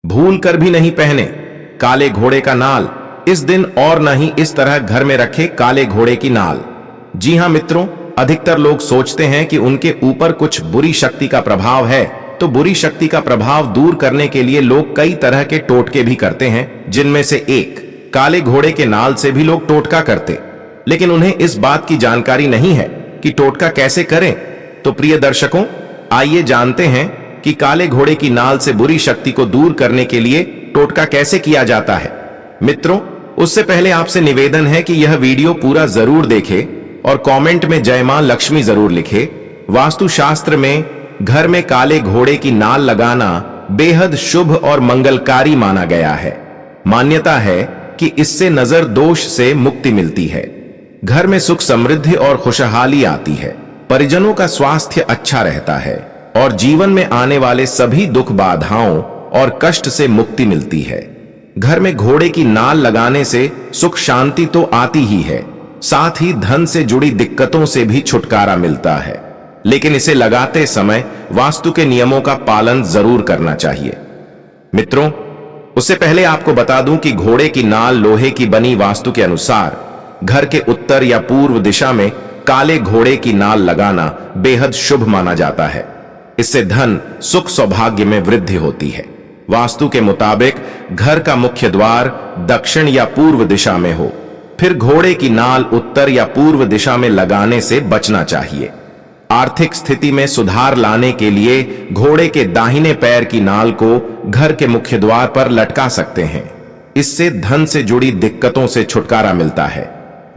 भूल कर भी नहीं पहने काले घोड़े का नाल इस दिन, और न ही इस तरह घर में रखे काले घोड़े की नाल। जी हां मित्रों, अधिकतर लोग सोचते हैं कि उनके ऊपर कुछ बुरी शक्ति का प्रभाव है, तो बुरी शक्ति का प्रभाव दूर करने के लिए लोग कई तरह के टोटके भी करते हैं, जिनमें से एक काले घोड़े के नाल से भी लोग टोटका करते। लेकिन उन्हें इस बात की जानकारी नहीं है कि टोटका कैसे करें। तो प्रिय दर्शकों, आइए जानते हैं कि काले घोड़े की नाल से बुरी शक्ति को दूर करने के लिए टोटका कैसे किया जाता है। मित्रों, उससे पहले आपसे निवेदन है कि यह वीडियो पूरा जरूर देखें और कमेंट में जय मां लक्ष्मी जरूर लिखे। वास्तुशास्त्र में घर में काले घोड़े की नाल लगाना बेहद शुभ और मंगलकारी माना गया है। मान्यता है कि इससे नजर दोष से मुक्ति मिलती है, घर में सुख समृद्धि और खुशहाली आती है, परिजनों का स्वास्थ्य अच्छा रहता है और जीवन में आने वाले सभी दुख बाधाओं और कष्ट से मुक्ति मिलती है। घर में घोड़े की नाल लगाने से सुख शांति तो आती ही है, साथ ही धन से जुड़ी दिक्कतों से भी छुटकारा मिलता है। लेकिन इसे लगाते समय वास्तु के नियमों का पालन जरूर करना चाहिए। मित्रों, उससे पहले आपको बता दूं कि घोड़े की नाल लोहे की बनी वास्तु के अनुसार घर के उत्तर या पूर्व दिशा में काले घोड़े की नाल लगाना बेहद शुभ माना जाता है। इससे धन सुख सौभाग्य में वृद्धि होती है। वास्तु के मुताबिक घर का मुख्य द्वार दक्षिण या पूर्व दिशा में हो, फिर घोड़े की नाल उत्तर या पूर्व दिशा में लगाने से बचना चाहिए। आर्थिक स्थिति में सुधार लाने के लिए घोड़े के दाहिने पैर की नाल को घर के मुख्य द्वार पर लटका सकते हैं। इससे धन से जुड़ी दिक्कतों से छुटकारा मिलता है।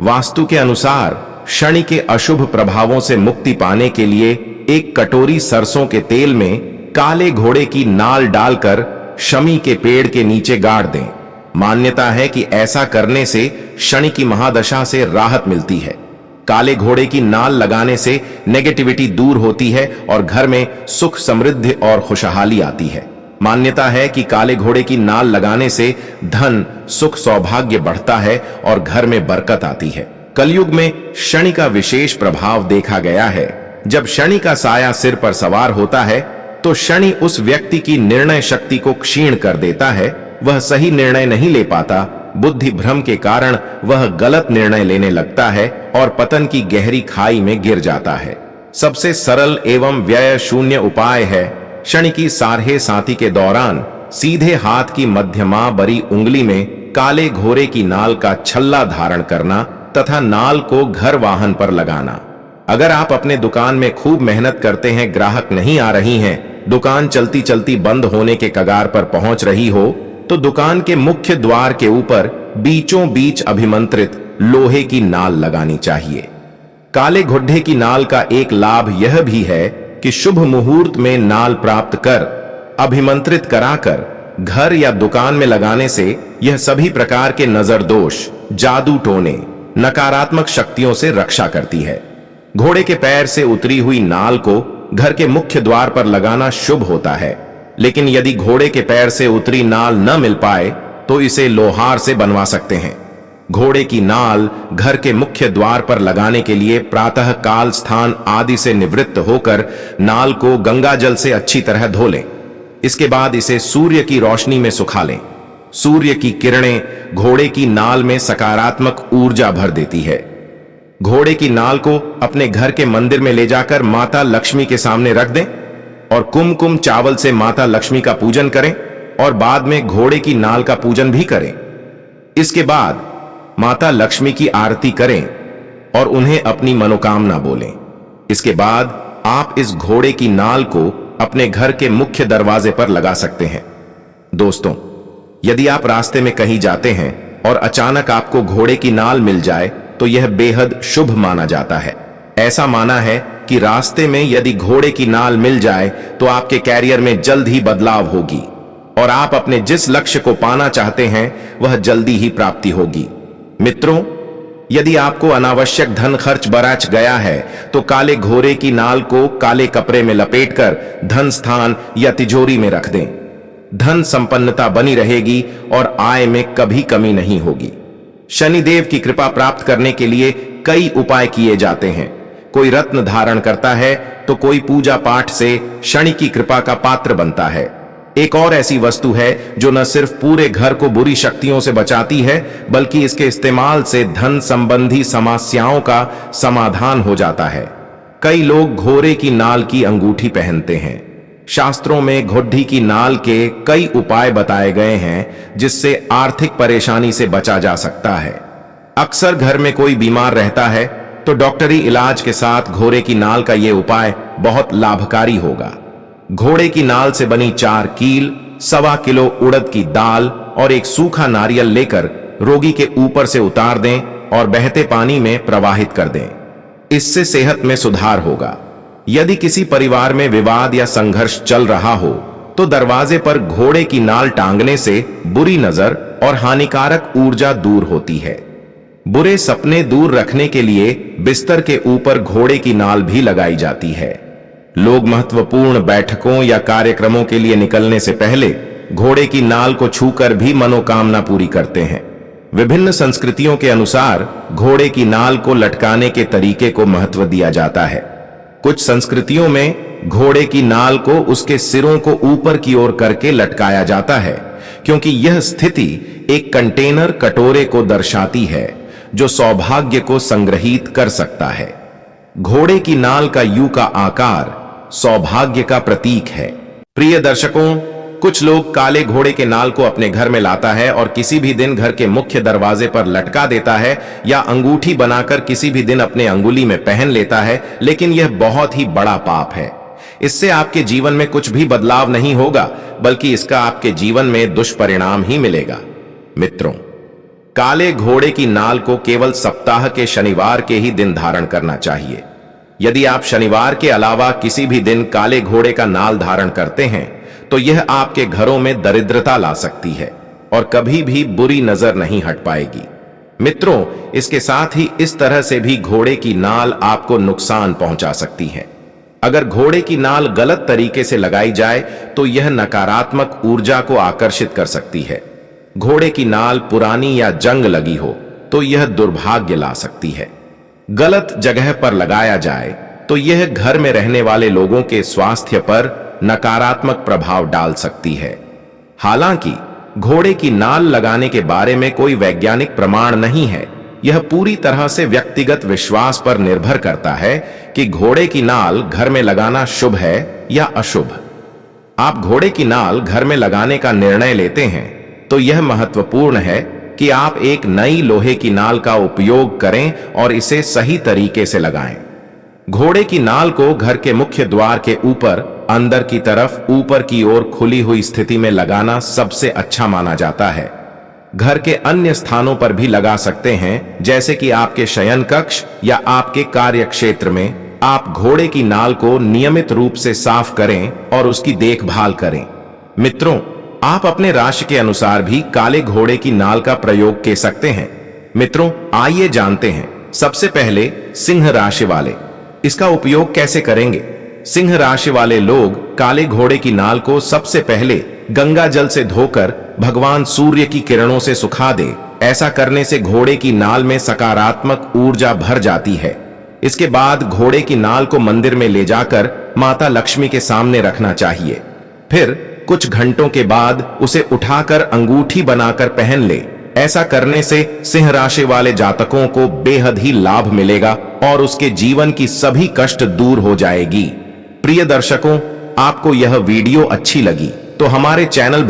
वास्तु के अनुसार शनि के अशुभ प्रभावों से मुक्ति पाने के लिए एक कटोरी सरसों के तेल में काले घोड़े की नाल डालकर शमी के पेड़ के नीचे गाड़ दें। मान्यता है कि ऐसा करने से शनि की महादशा से राहत मिलती है। काले घोड़े की नाल लगाने से नेगेटिविटी दूर होती है और घर में सुख समृद्धि और खुशहाली आती है। मान्यता है कि काले घोड़े की नाल लगाने से धन सुख सौभाग्य बढ़ता है और घर में बरकत आती है। कलयुग में शनि का विशेष प्रभाव देखा गया है। जब शनि का साया सिर पर सवार होता है तो शनि उस व्यक्ति की निर्णय शक्ति को क्षीण कर देता है। वह सही निर्णय नहीं ले पाता, बुद्धि भ्रम के कारण वह गलत निर्णय लेने लगता है और पतन की गहरी खाई में गिर जाता है। सबसे सरल एवं व्यय शून्य उपाय है शनि की सारहे साथी के दौरान सीधे हाथ की मध्यमा बड़ी उंगली में काले घोड़े की नाल का छल्ला धारण करना तथा नाल को घर वाहन पर लगाना। अगर आप अपने दुकान में खूब मेहनत करते हैं, ग्राहक नहीं आ रही हैं, दुकान चलती चलती बंद होने के कगार पर पहुंच रही हो, तो दुकान के मुख्य द्वार के ऊपर बीचों बीच अभिमंत्रित लोहे की नाल लगानी चाहिए। काले घोड़े की नाल का एक लाभ यह भी है कि शुभ मुहूर्त में नाल प्राप्त कर अभिमंत्रित कराकर घर या दुकान में लगाने से यह सभी प्रकार के नजर दोष, जादू टोने, नकारात्मक शक्तियों से रक्षा करती है। घोड़े के पैर से उतरी हुई नाल को घर के मुख्य द्वार पर लगाना शुभ होता है, लेकिन यदि घोड़े के पैर से उतरी नाल न मिल पाए तो इसे लोहार से बनवा सकते हैं। घोड़े की नाल घर के मुख्य द्वार पर लगाने के लिए प्रातः काल स्थान आदि से निवृत्त होकर नाल को गंगा जल से अच्छी तरह धो लें। इसके बाद इसे सूर्य की रोशनी में सुखा लें। सूर्य की किरणें घोड़े की नाल में सकारात्मक ऊर्जा भर देती है। घोड़े की नाल को अपने घर के मंदिर में ले जाकर माता लक्ष्मी के सामने रख दें और कुमकुम चावल से माता लक्ष्मी का पूजन करें और बाद में घोड़े की नाल का पूजन भी करें। इसके बाद माता लक्ष्मी की आरती करें और उन्हें अपनी मनोकामना बोलें। इसके बाद आप इस घोड़े की नाल को अपने घर के मुख्य दरवाजे पर लगा सकते हैं। दोस्तों, यदि आप रास्ते में कहीं जाते हैं और अचानक आपको घोड़े की नाल मिल जाए तो यह बेहद शुभ माना जाता है। ऐसा माना है कि रास्ते में यदि घोड़े की नाल मिल जाए तो आपके कैरियर में जल्द ही बदलाव होगी और आप अपने जिस लक्ष्य को पाना चाहते हैं वह जल्दी ही प्राप्ति होगी। मित्रों, यदि आपको अनावश्यक धन खर्च बराच गया है तो काले घोड़े की नाल को काले कपड़े में लपेटकर धन स्थान या तिजोरी में रख दें। धन संपन्नता बनी रहेगी और आय में कभी कमी नहीं होगी। शनिदेव की कृपा प्राप्त करने के लिए कई उपाय किए जाते हैं। कोई रत्न धारण करता है तो कोई पूजा पाठ से शनि की कृपा का पात्र बनता है। एक और ऐसी वस्तु है जो न सिर्फ पूरे घर को बुरी शक्तियों से बचाती है, बल्कि इसके इस्तेमाल से धन संबंधी समस्याओं का समाधान हो जाता है। कई लोग घोड़े की नाल की अंगूठी पहनते हैं। शास्त्रों में घोड़ी की नाल के कई उपाय बताए गए हैं जिससे आर्थिक परेशानी से बचा जा सकता है। अक्सर घर में कोई बीमार रहता है तो डॉक्टरी इलाज के साथ घोड़े की नाल का यह उपाय बहुत लाभकारी होगा। घोड़े की नाल से बनी 4 कील, 1.25 किलो उड़द की दाल और एक सूखा नारियल लेकर रोगी के ऊपर से उतार दें और बहते पानी में प्रवाहित कर दें। इससे सेहत में सुधार होगा। यदि किसी परिवार में विवाद या संघर्ष चल रहा हो तो दरवाजे पर घोड़े की नाल टांगने से बुरी नजर और हानिकारक ऊर्जा दूर होती है। बुरे सपने दूर रखने के लिए बिस्तर के ऊपर घोड़े की नाल भी लगाई जाती है। लोग महत्वपूर्ण बैठकों या कार्यक्रमों के लिए निकलने से पहले घोड़े की नाल को छूकर भी मनोकामना पूरी करते हैं। विभिन्न संस्कृतियों के अनुसार घोड़े की नाल को लटकाने के तरीके को महत्व दिया जाता है। कुछ संस्कृतियों में घोड़े की नाल को उसके सिरों को ऊपर की ओर करके लटकाया जाता है, क्योंकि यह स्थिति एक कंटेनर कटोरे को दर्शाती है जो सौभाग्य को संग्रहित कर सकता है। घोड़े की नाल का यू का आकार सौभाग्य का प्रतीक है। प्रिय दर्शकों, कुछ लोग काले घोड़े के नाल को अपने घर में लाता है और किसी भी दिन घर के मुख्य दरवाजे पर लटका देता है या अंगूठी बनाकर किसी भी दिन अपने अंगुली में पहन लेता है, लेकिन यह बहुत ही बड़ा पाप है। इससे आपके जीवन में कुछ भी बदलाव नहीं होगा, बल्कि इसका आपके जीवन में दुष्परिणाम ही मिलेगा। मित्रों, काले घोड़े की नाल को केवल सप्ताह के शनिवार के ही दिन धारण करना चाहिए। यदि आप शनिवार के अलावा किसी भी दिन काले घोड़े का नाल धारण करते हैं तो यह आपके घरों में दरिद्रता ला सकती है और कभी भी बुरी नजर नहीं हट पाएगी। मित्रों, इसके साथ ही इस तरह से भी घोड़े की नाल आपको नुकसान पहुंचा सकती है। अगर घोड़े की नाल गलत तरीके से लगाई जाए तो यह नकारात्मक ऊर्जा को आकर्षित कर सकती है। घोड़े की नाल पुरानी या जंग लगी हो तो यह दुर्भाग्य ला सकती है। गलत जगह पर लगाया जाए तो यह घर में रहने वाले लोगों के स्वास्थ्य पर नकारात्मक प्रभाव डाल सकती है। हालांकि घोड़े की नाल लगाने के बारे में कोई वैज्ञानिक प्रमाण नहीं है। यह पूरी तरह से व्यक्तिगत विश्वास पर निर्भर करता है कि घोड़े की नाल घर में लगाना शुभ है या अशुभ। आप घोड़े की नाल घर में लगाने का निर्णय लेते हैं तो यह महत्वपूर्ण है कि आप एक नई लोहे की नाल का उपयोग करें और इसे सही तरीके से लगाएं। घोड़े की नाल को घर के मुख्य द्वार के ऊपर अंदर की तरफ ऊपर की ओर खुली हुई स्थिति में लगाना सबसे अच्छा माना जाता है। घर के अन्य स्थानों पर भी लगा सकते हैं, जैसे कि आपके शयन कक्ष या आपके कार्य क्षेत्र में। आप घोड़े की नाल को नियमित रूप से साफ करें और उसकी देखभाल करें। मित्रों, आप अपने राशि के अनुसार भी काले घोड़े की नाल का प्रयोग कर सकते हैं। मित्रों, आइए जानते हैं। सबसे पहले सिंह राशि वाले इसका उपयोग कैसे करेंगे। सिंह राशि वाले लोग काले घोड़े की नाल को सबसे पहले गंगा जल से धोकर भगवान सूर्य की किरणों से सुखा दे। ऐसा करने से घोड़े की नाल में सकारात्मक ऊर्जा भर जाती है। इसके बाद घोड़े की नाल को मंदिर में ले जाकर माता लक्ष्मी के सामने रखना चाहिए। फिर कुछ घंटों के बाद उसे उठाकर अंगूठी बनाकर पहन ले। ऐसा करने से सिंह राशि वाले जातकों को बेहद ही लाभ मिलेगा और उसके जीवन की सभी कष्ट दूर हो जाएगी। प्रिय दर्शकों, आपको यह वीडियो अच्छी लगी तो हमारे चैनल